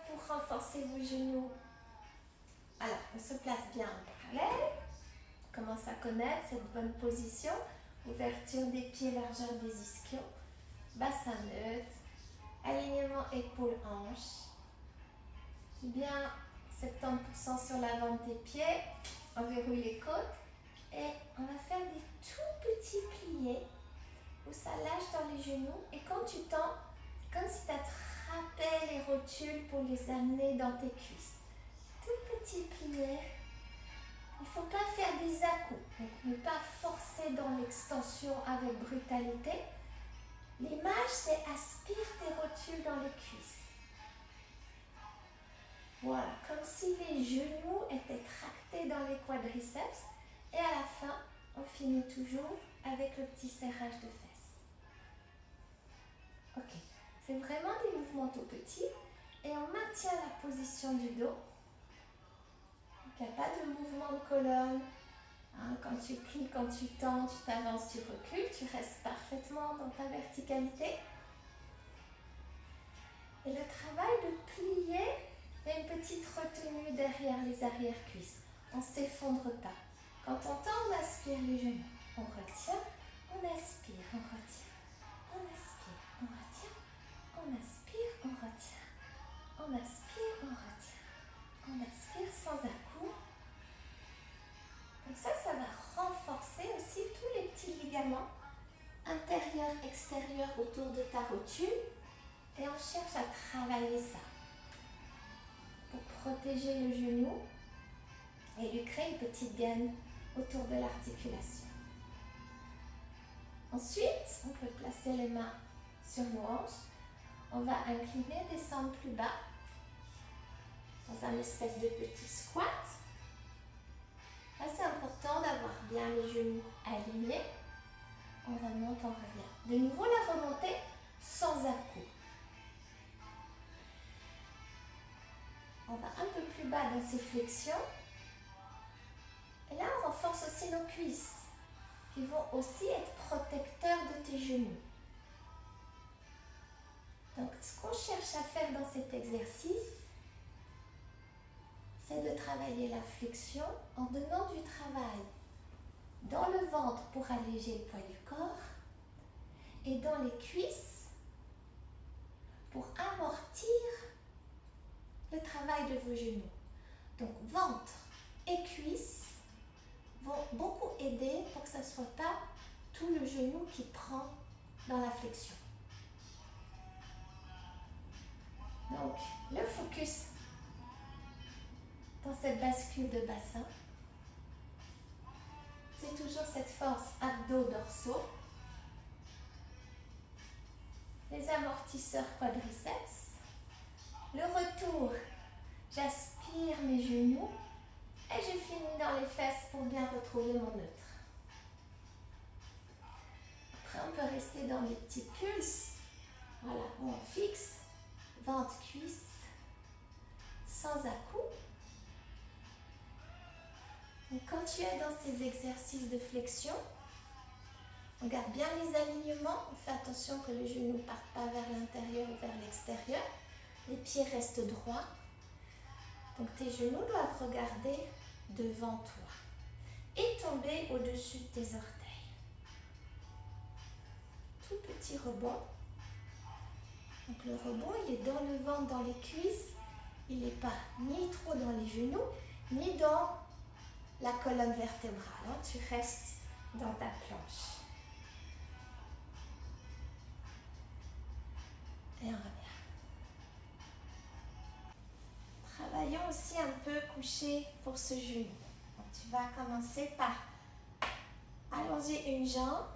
pour renforcer vos genoux. Alors, on se place bien en parallèle. On commence à connaître cette bonne position. Ouverture des pieds, largeur des ischions. Bassin neutre. Alignement épaules-hanches. Bien 70% sur l'avant des pieds. On verrouille les côtes. Et on va faire des tout petits pliés où ça lâche dans les genoux. Et quand tu tends, c'est comme si tu attrapais les rotules pour les amener dans tes cuisses. Tout petit plié. Il ne faut pas faire des à-coups. Donc, ne pas forcer dans l'extension avec brutalité. L'image, c'est aspire tes rotules dans les cuisses. Voilà, comme si les genoux étaient tractés dans les quadriceps. Et à la fin, on finit toujours avec le petit serrage de fesses. Ok, c'est vraiment des mouvements tout petits. Et on maintient la position du dos. Il n'y a pas de mouvement de colonne. Quand tu plies, quand tu tends, tu t'avances, tu recules. Tu restes parfaitement dans ta verticalité. Et le travail de plier, il y a une petite retenue derrière les arrière-cuisses. On ne s'effondre pas. Quand on tend, on aspire les genoux. On retient, on aspire, on retient. On aspire, on retient. On aspire, on retient. On aspire, on retient. On aspire sans à-coups. Comme ça va renforcer aussi tous les petits ligaments intérieurs, extérieurs autour de ta rotule. Et on cherche à travailler ça pour protéger le genou et lui créer une petite gaine autour de l'articulation. Ensuite, on peut placer les mains sur nos hanches. On va incliner, descendre plus bas dans un espèce de petit squat. Là, c'est important d'avoir bien les genoux alignés. On remonte, on revient. De nouveau, la remontée sans à-coups. On va un peu plus bas dans ces flexions. Et là, on renforce aussi nos cuisses, qui vont aussi être protecteurs de tes genoux. Donc, ce qu'on cherche à faire dans cet exercice, c'est de travailler la flexion en donnant du travail dans le ventre pour alléger le poids du corps et dans les cuisses pour amortir le travail de vos genoux. Donc, ventre et cuisses vont beaucoup aider pour que ce ne soit pas tout le genou qui prend dans la flexion. Donc, le focus dans cette bascule de bassin, c'est toujours cette force abdos-dorsaux, les amortisseurs quadriceps. Le retour, j'aspire mes genoux et je finis dans les fesses pour bien retrouver mon neutre. Après, on peut rester dans des petits pulses. Voilà, on fixe, ventre, cuisse, sans à-coups. Donc, quand tu es dans ces exercices de flexion, on garde bien les alignements. On fait attention que les genoux ne partent pas vers l'intérieur ou vers l'extérieur. Les pieds restent droits. Donc, tes genoux doivent regarder devant toi et tomber au-dessus de tes orteils. Tout petit rebond. Donc, le rebond, il est dans le ventre, dans les cuisses. Il n'est pas ni trop dans les genoux, ni dans la colonne vertébrale. Tu restes dans ta planche. Et on revient. Travaillons aussi un peu couché pour ce genou. Donc, tu vas commencer par allonger une jambe.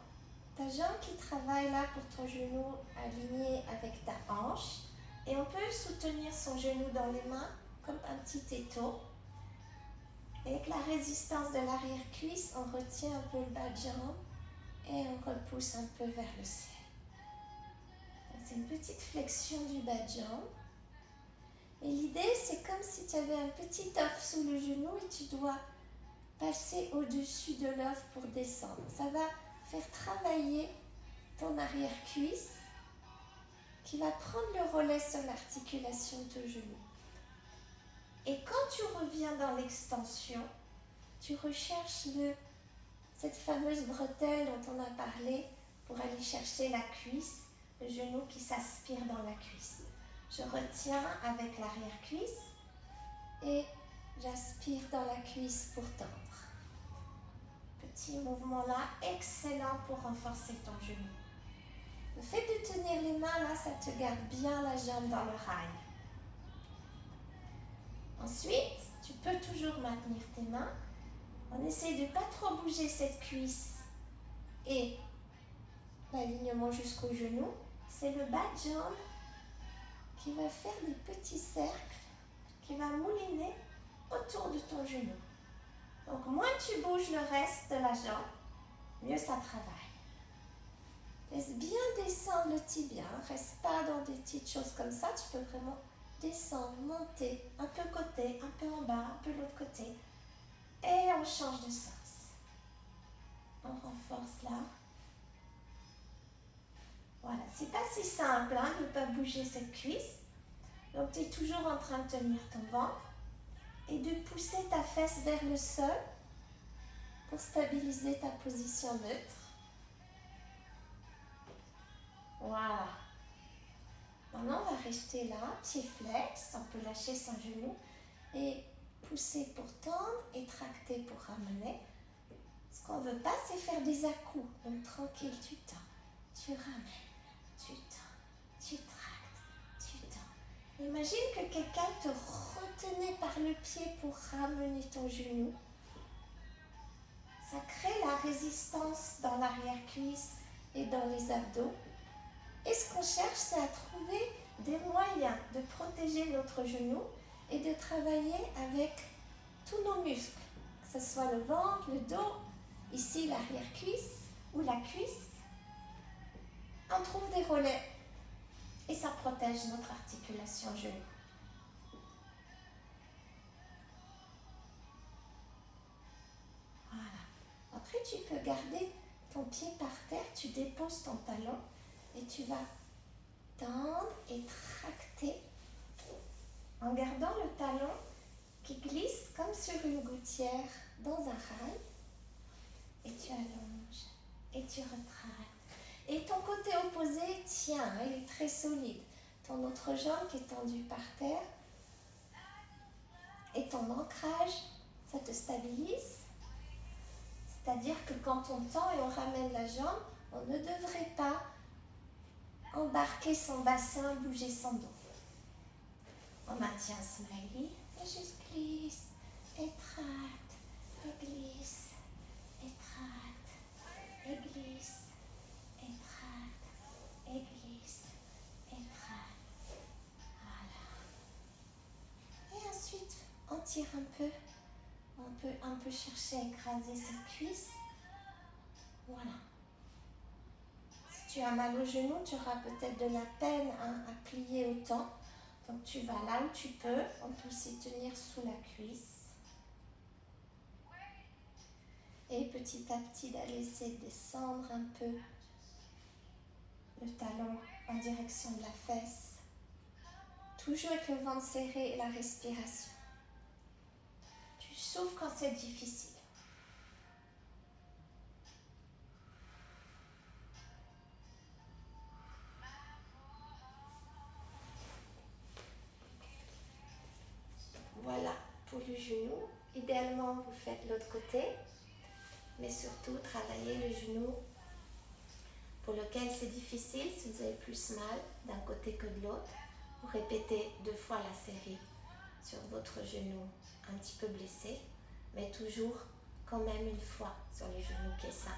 Ta jambe qui travaille là pour ton genou aligné avec ta hanche. Et on peut soutenir son genou dans les mains comme un petit étau. Et avec la résistance de l'arrière-cuisse, on retient un peu le bas de jambe et on repousse un peu vers le ciel. C'est une petite flexion du bas de jambe. Et l'idée, c'est comme si tu avais un petit œuf sous le genou et tu dois passer au-dessus de l'œuf pour descendre. Ça va faire travailler ton arrière-cuisse qui va prendre le relais sur l'articulation de ton genou. Et quand tu reviens dans l'extension, tu recherches cette fameuse bretelle dont on a parlé pour aller chercher la cuisse, le genou qui s'aspire dans la cuisse. Je retiens avec l'arrière-cuisse et j'aspire dans la cuisse pour tendre. Petit mouvement là, excellent pour renforcer ton genou. Le fait de tenir les mains là, ça te garde bien la jambe dans le rail. Ensuite, tu peux toujours maintenir tes mains. On essaie de ne pas trop bouger cette cuisse et l'alignement jusqu'au genou. C'est le bas de jambe qui va faire des petits cercles, qui va mouliner autour de ton genou. Donc, moins tu bouges le reste de la jambe, mieux ça travaille. Laisse bien descendre le tibia. Reste pas dans des petites choses comme ça. Tu peux vraiment descendre, monter, un peu côté, un peu en bas, un peu l'autre côté. Et on change de sens. On renforce là. Voilà, c'est pas si simple hein, de ne pas bouger cette cuisse. Donc tu es toujours en train de tenir ton ventre et de pousser ta fesse vers le sol pour stabiliser ta position neutre. Voilà. Maintenant, on va rester là, pied flex, on peut lâcher son genou et pousser pour tendre et tracter pour ramener. Ce qu'on ne veut pas, c'est faire des à-coups. Donc tranquille, tu tends, tu ramènes, tu tends, tu tractes, tu tends. Imagine que quelqu'un te retenait par le pied pour ramener ton genou. Ça crée la résistance dans l'arrière-cuisse et dans les abdos. Et ce qu'on cherche, c'est à trouver des moyens de protéger notre genou et de travailler avec tous nos muscles, que ce soit le ventre, le dos, ici l'arrière-cuisse ou la cuisse. On trouve des relais et ça protège notre articulation genou. Voilà. Après, tu peux garder ton pied par terre, tu déposes ton talon et tu vas tendre et tracter en gardant le talon qui glisse comme sur une gouttière dans un rail. Et tu allonges et tu retractes. Et ton côté opposé tient, il est très solide. Ton autre jambe qui est tendue par terre et ton ancrage, ça te stabilise. C'est-à-dire que quand on tend et on ramène la jambe, on ne devrait pas embarquer son bassin, bouger son dos. On maintient smiley et juste glisse et tracte et glisse et tracte et glisse et tracte et glisse et tracte. Voilà. Et ensuite, on tire un peu. On peut un peu chercher à écraser cette cuisse. Voilà. Si tu as mal au genou, tu auras peut-être de la peine à plier autant. Donc tu vas là où tu peux. On peut aussi tenir sous la cuisse. Et petit à petit d'aller essayer de descendre un peu le talon en direction de la fesse. Toujours avec le ventre serré et la respiration. Tu souffles quand c'est difficile. Voilà pour le genou. Idéalement, vous faites l'autre côté, mais surtout travaillez le genou pour lequel c'est difficile. Si vous avez plus mal d'un côté que de l'autre, vous répétez 2 fois la série sur votre genou un petit peu blessé, mais toujours quand même une fois sur le genou qui est sain.